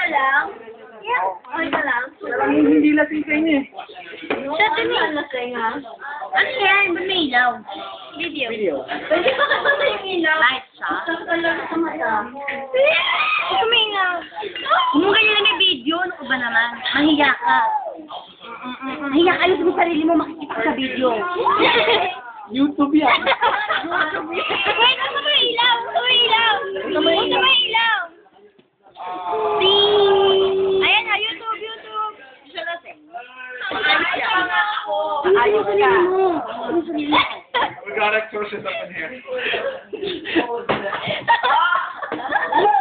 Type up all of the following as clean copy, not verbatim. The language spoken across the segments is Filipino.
ka lang? Yeah. Okay ka lang? Hindi lasing sa inyo eh. Siya din yung lasing ha? Ano yan? Ba't may ilaw? Video. Pwede ba kasi yung ilaw? Light siya? Saan ka lang sa mata? Ito may ilaw. Kung ganyan na may video, ano ka ba naman? Mahiya ka. Mahiya ka yung sa sarili mo makikita sa video. YouTube yan. Wait, gusto mo ilaw? Gusto mo ilaw? Gusto mo ilaw? Ayan na, YouTube. Siya lasing. Ayos ka. We got exorcist up in here.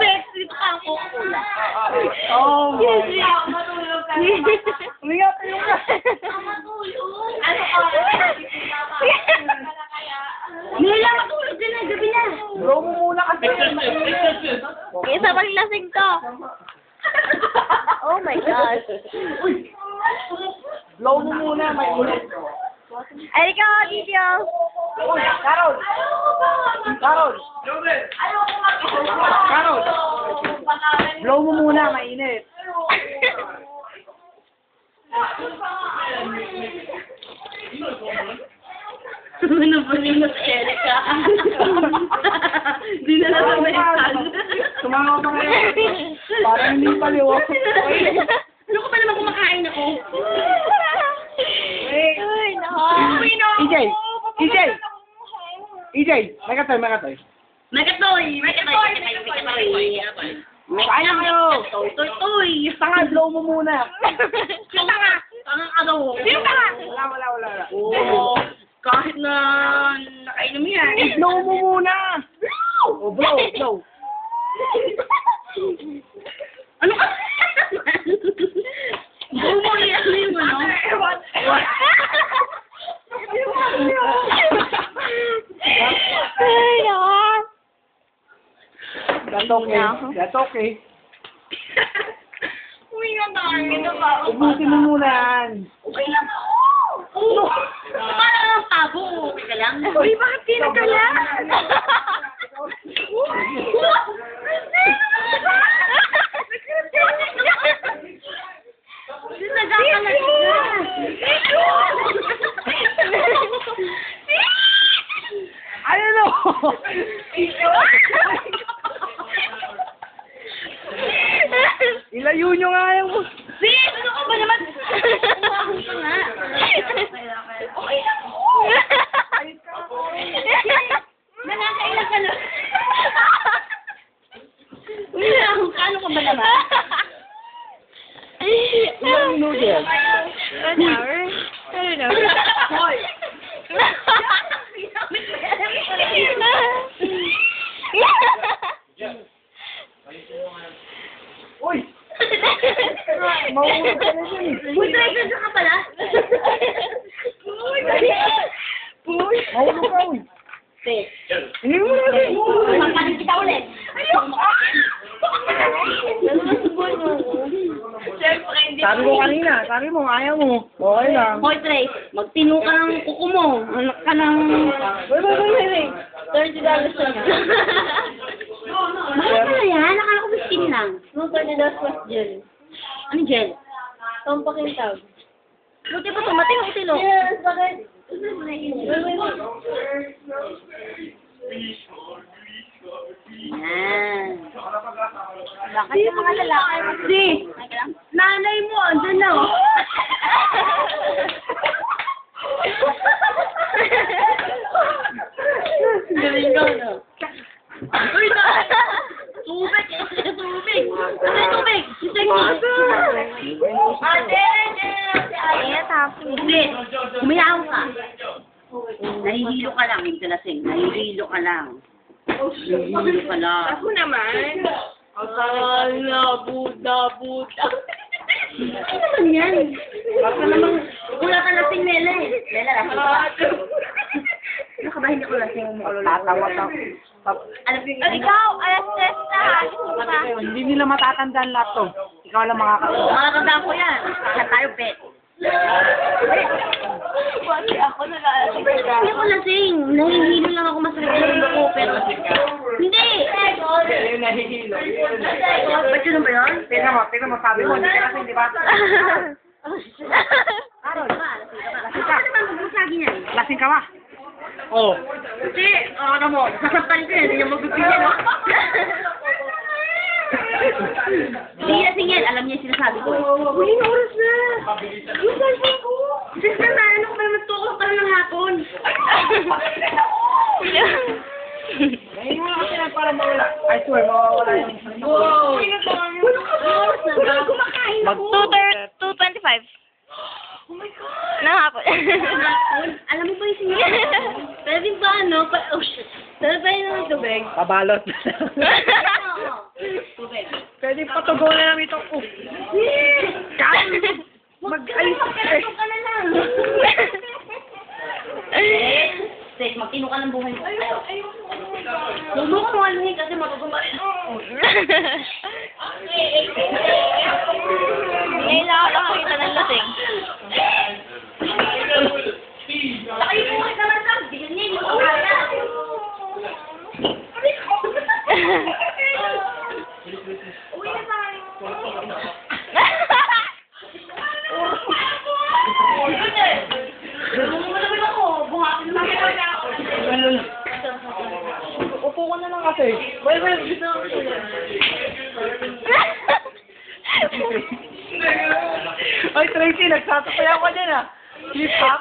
Sexy ka ako. Oh my God. Huminga tayo ka. Ano ka? Nila, matulog din na. Gabi na. Bro mo muna kasi. Isa pang lasing to. Oh my gosh. Blow mo muna, may ulit. Ay, ikaw, video. Carol! Carol! Carol! Blow mo muna, mainit. Ano ba yung Erika? Di na lang may sal. Tumangaw pa ngayon. Parang hindi paliw. Ano ko pa naman kumakain ako? Ay, nako. EJ, may katoy. Magatoy. Kaya kayo. Toy. Tanga, blow mo muna. Yung tanga. Tanga ka daw. Yung tanga. Wala. Oo. Kahit na nakainom yan. Blow mo muna. Oh, blow. Ano ka? Blow mo yung ano? Ay, naman. That's okay. Uy, nga tayo. Ubusin mo muna yan. Okay lang ako. Paano lang tago? Okay ka lang? Uy, bakit tinagala? Nagkakalat na. Ano no? Ilayo nyo nga yung... Sis, ano ka ba naman? Umahon ka nga. Okay lang ako. Nakakailan ka na. Umahon ka, ano ka ba naman? Ilang noodles? 1 hour? I don't know. Hoy! Uy! Mahulog ka na dyan. Uy, driver ka pala? Uy, Mahulog ka, uy. Sis. Hindi mo na rin. Papanin kita ulit. Siyempre, hindi Sabi ko kanina, sabi mo, ayaw mo. Okay lang. Hoy, Trey, magtino ka ng kuko mo. Anak ka ng... Wait. $30 na niya. Bakit na yan? Nakala ko 15 lang. No, $30 plus gel. Ano gel? Pampakintab. Buti pa tumating ang tilo. Yes, bakit? Yan. Bakit yung mga lalaki? Si, nanay mo, andyan na. Galing ka, no? Uy, tubig! Tubig! Ate, tapos. Hindi, humiyaw ka. Nahihilo ka lang, hindi ka lasing. Nahihilo ka lang. Ako naman. Buda. Ano naman yan? Baka naman, wala ka lasing, Nela eh. Nela, lasing ka. Ano ka ba, hindi ko lasing mo Tatawa ka. Ikaw, alas 10 na. Hindi nila matatandaan lahat to. Ikaw lang makakatawa. Makakandaan ko yan. Lahat tayo bet. Pati ako nag-aalasing. Hindi ako lasing. Nahihilo lang ako masakit sa ulo ko, pero... Hindi! Yung nahihilo. Ba't yun ba yun? Tignan mo, sabi mo, hindi ka lasing, di ba? Lasing ka ba? Lasing ka? Ano naman magbusagi niyan? Lasing ka ba? Oo. Kasi, ano mo, sasaktan ko yan, hindi niya magpipigil, no? Hindi lasing yan, alam niya yung sinasabi ko. Huling oras na! Yung cellphone ko! Sister na, ano ko naman tukok ka ng hapon? Ngayon mo lang kasi lang para mawala. I swear, mawawala yung... Wow! Wala kumakain ako! 2:25. Oh my God! Nang hapon. Alam mo ba yung sinya? Pwede ba ano? Oh shit! Pwede ba yun ng tubig? Pabalot na lang. Tubig. Pwede patugaw na namin ito. Mag-ayos ka na lang. Sis, magtino ka ng buhay mo. Huwag mo kong aluhin kasi matutumbarin. Ngayon lang ako nakakita ng lasing. Saka yung buhay naman lang. Bigyan niya yung kaya. Uwi na tayo. Bumumulawin ako. Buhatin na ako. Upo ko na lang kasi. Well, gusto ko. Ay, Tracy, nagsasakay ako dyan ah. Flip up.